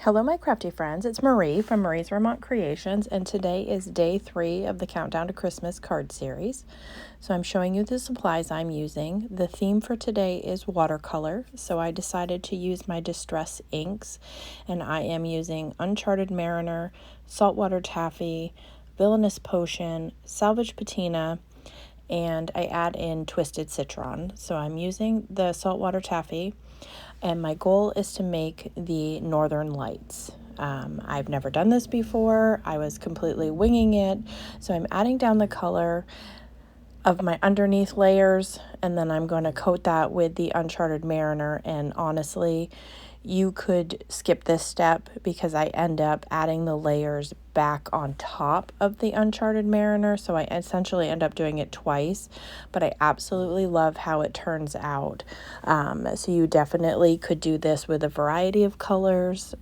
Hello, my crafty friends. It's Marie from Mariesvermontcreations, and today is day 3 of the Countdown to Christmas card series. So I'm showing you the supplies I'm using. The theme for today is watercolor, so I decided to use my distress inks, and I am using Uncharted Mariner, Saltwater Taffy, Villainous Potion, Salvage Patina, and I add in Twisted Citron. So I'm using the Saltwater Taffy, and my goal is to make the Northern Lights. I've never done this before. I was completely winging it. So I'm adding down the color of my underneath layers, and then I'm going to coat that with the Uncharted Mariner. And honestly, you could skip this step because I end up adding the layers back on top of the Uncharted Mariner, so I essentially end up doing it twice, but I absolutely love how it turns out. So you definitely could do this with a variety of colors.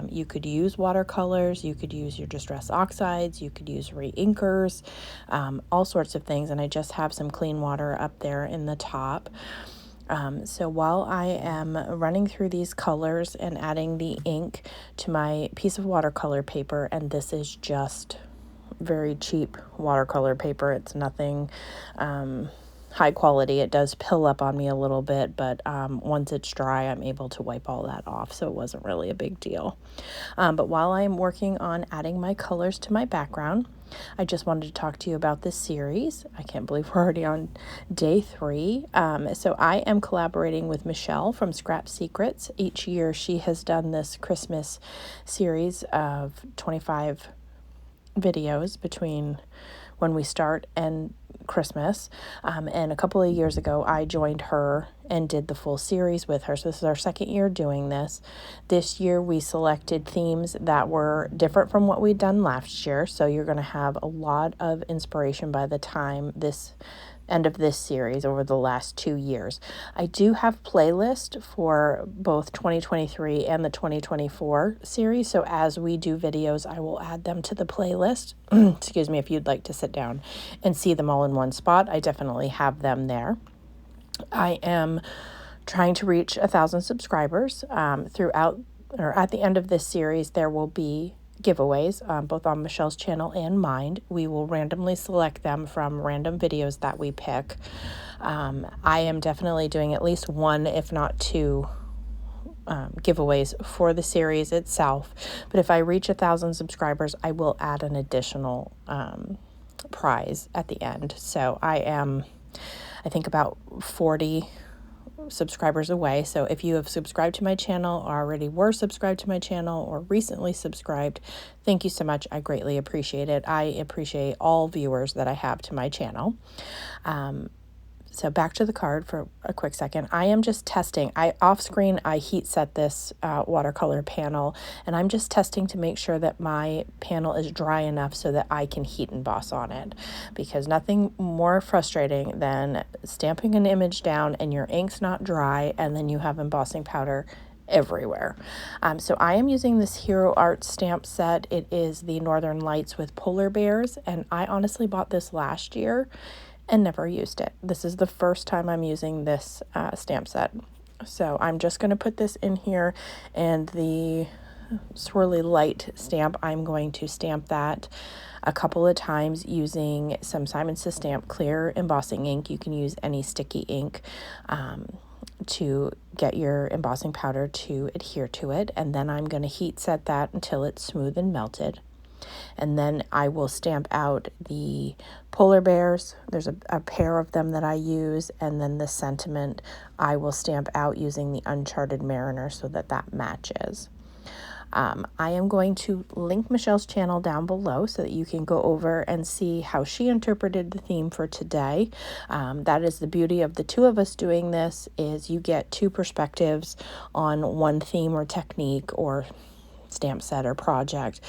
You could use watercolors, you could use your Distress Oxides, you could use re-inkers, all sorts of things, and I just have some clean water up there in the top. So while I am running through these colors and adding the ink to my piece of watercolor paper, and this is just very cheap watercolor paper, it's nothing high quality. It does pill up on me a little bit, but once it's dry, I'm able to wipe all that off, so it wasn't really a big deal. But while I'm working on adding my colors to my background, I just wanted to talk to you about this series. I can't believe we're already on day 3. So I am collaborating with Michele from Scrap Secrets. Each year she has done this Christmas series of 25 videos between when we start and Christmas. And a couple of years ago, I joined her and did the full series with her. So this is our second year doing this. This year, we selected themes that were different from what we'd done last year. So you're going to have a lot of inspiration by the time this end of this series over the last 2 years. I do have playlists for both 2023 and the 2024 series. So as we do videos, I will add them to the playlist. Excuse me, if you'd like to sit down and see them all in one spot, I definitely have them there. I am trying to reach 1,000 subscribers throughout, or at the end of this series. There will be giveaways, both on Michele's channel and mine. We will randomly select them from random videos that we pick. I am definitely doing at least 1, if not 2, giveaways for the series itself. But if I reach 1,000 subscribers, I will add an additional prize at the end. So I think about 40 subscribers away. So if you have subscribed to my channel, or already were subscribed to my channel, or recently subscribed, thank you so much. I greatly appreciate it. I appreciate all viewers that I have to my channel. So back to the card for a quick second. I am just testing. Off screen, I heat set this watercolor panel, and I'm just testing to make sure that my panel is dry enough so that I can heat emboss on it, because nothing more frustrating than stamping an image down and your ink's not dry and then you have embossing powder everywhere. So I am using this Hero Art stamp set. It is the Northern Lights with polar bears, and I honestly bought this last year and never used it. This is the first time I'm using this stamp set. So I'm just going to put this in here, and the swirly light stamp, I'm going to stamp that a couple of times using some Simon Says Stamp clear embossing ink. You can use any sticky ink to get your embossing powder to adhere to it. And then I'm going to heat set that until it's smooth and melted. And then I will stamp out the polar bears. There's a pair of them that I use, and then the sentiment I will stamp out using the Uncharted Mariner so that matches. I am going to link Michele's channel down below so that you can go over and see how she interpreted the theme for today. That is the beauty of the two of us doing this, is you get 2 perspectives on one theme or technique or stamp set or project.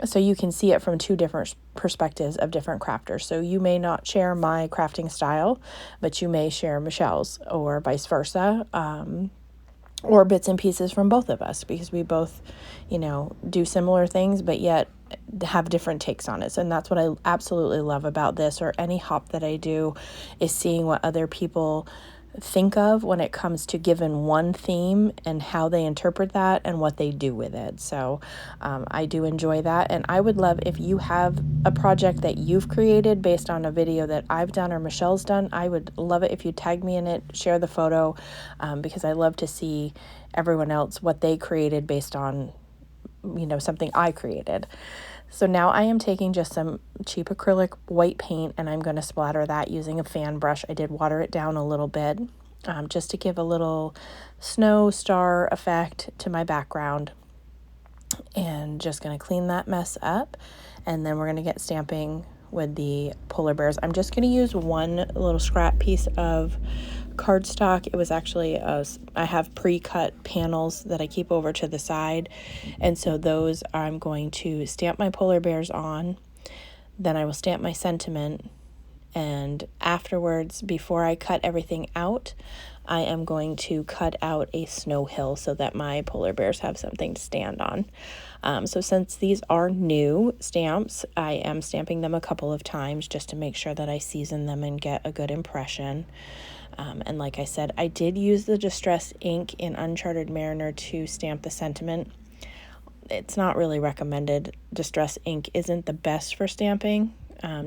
So you can see it from 2 different perspectives of different crafters. So you may not share my crafting style, but you may share Michele's, or vice versa, or bits and pieces from both of us, because we both, do similar things, but yet have different takes on it. And that's what I absolutely love about this, or any hop that I do, is seeing what other people think of when it comes to given one theme and how they interpret that and what they do with it. So I do enjoy that, and I would love if you have a project that you've created based on a video that I've done or Michelle's done. I would love it if you tag me in it, share the photo, because I love to see everyone else what they created based on, you know, something I created. So now I am taking just some cheap acrylic white paint, and I'm going to splatter that using a fan brush. I did water it down a little bit just to give a little snow star effect to my background. And just going to clean that mess up, and then we're going to get stamping with the polar bears. I'm just going to use one little scrap piece of cardstock. It was actually I have pre-cut panels that I keep over to the side, and so those I'm going to stamp my polar bears on. Then I will stamp my sentiment, and afterwards, before I cut everything out, I am going to cut out a snow hill so that my polar bears have something to stand on. So since these are new stamps, I am stamping them a couple of times just to make sure that I season them and get a good impression. And like I said, I did use the Distress ink in Uncharted Mariner to stamp the sentiment. It's not really recommended. Distress ink isn't the best for stamping.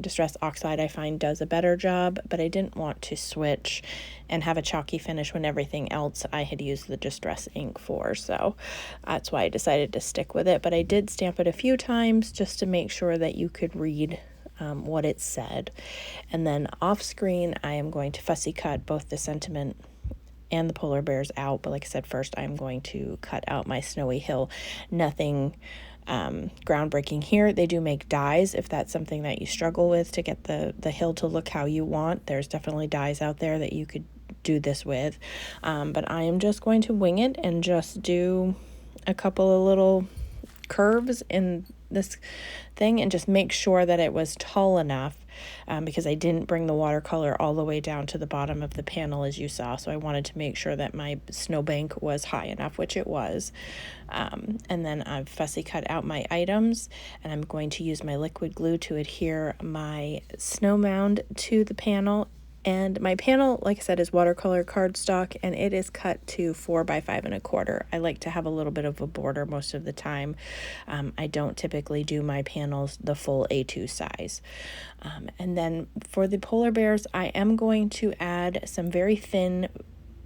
Distress Oxide, I find, does a better job, but I didn't want to switch and have a chalky finish when everything else I had used the Distress ink for, so that's why I decided to stick with it. But I did stamp it a few times just to make sure that you could read what it said. And then off screen, I am going to fussy cut both the sentiment and the polar bears out, but like I said, first I'm going to cut out my snowy hill. Nothing groundbreaking here. They do make dies if that's something that you struggle with to get the hill to look how you want. There's definitely dies out there that you could do this with, but I am just going to wing it and just do a couple of little curves in this thing and just make sure that it was tall enough, because I didn't bring the watercolor all the way down to the bottom of the panel as you saw, so I wanted to make sure that my snowbank was high enough, which it was. And then I've fussy cut out my items, and I'm going to use my liquid glue to adhere my snow mound to the panel. And my panel, like I said, is watercolor cardstock, and it is cut to 4 by 5 1/4. I like to have a little bit of a border most of the time. I don't typically do my panels the full A2 size. And then for the polar bears, I am going to add some very thin,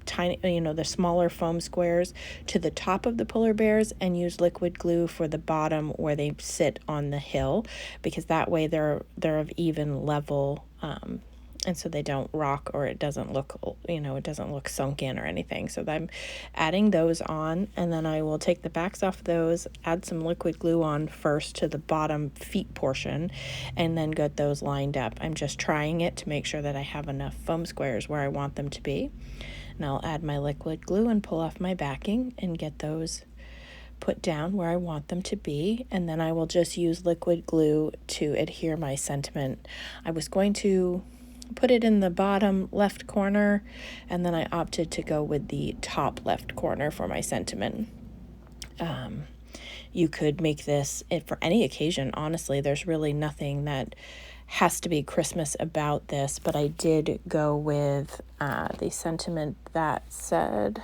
tiny, the smaller foam squares to the top of the polar bears and use liquid glue for the bottom where they sit on the hill, because that way they're of even level, and so they don't rock, or it doesn't look, it doesn't look sunk in or anything. So I'm adding those on, and then I will take the backs off those, add some liquid glue on first to the bottom feet portion, and then get those lined up. I'm just trying it to make sure that I have enough foam squares where I want them to be. And I'll add my liquid glue and pull off my backing and get those put down where I want them to be. And then I will just use liquid glue to adhere my sentiment. I was going to put it in the bottom left corner, and then I opted to go with the top left corner for my sentiment. You could make this for any occasion. Honestly, there's really nothing that has to be Christmas about this, but I did go with the sentiment that said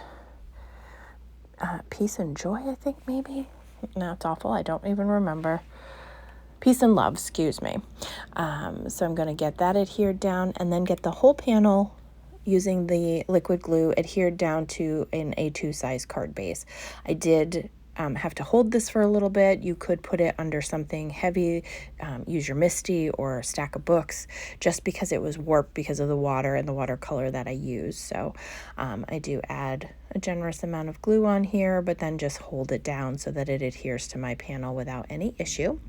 peace and joy, I think, maybe. No, it's awful. I don't even remember. Peace and love, excuse me. So I'm going to get that adhered down, and then get the whole panel using the liquid glue adhered down to an A2 size card base. I did have to hold this for a little bit. You could put it under something heavy, use your Misty or a stack of books, just because it was warped because of the water and the watercolor that I used. So I do add a generous amount of glue on here, but then just hold it down so that it adheres to my panel without any issue.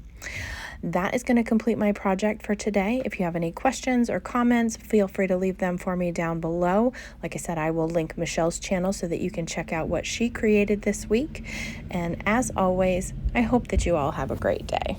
That is going to complete my project for today. If you have any questions or comments, feel free to leave them for me down below. Like I said, I will link Michelle's channel so that you can check out what she created this week. And as always, I hope that you all have a great day.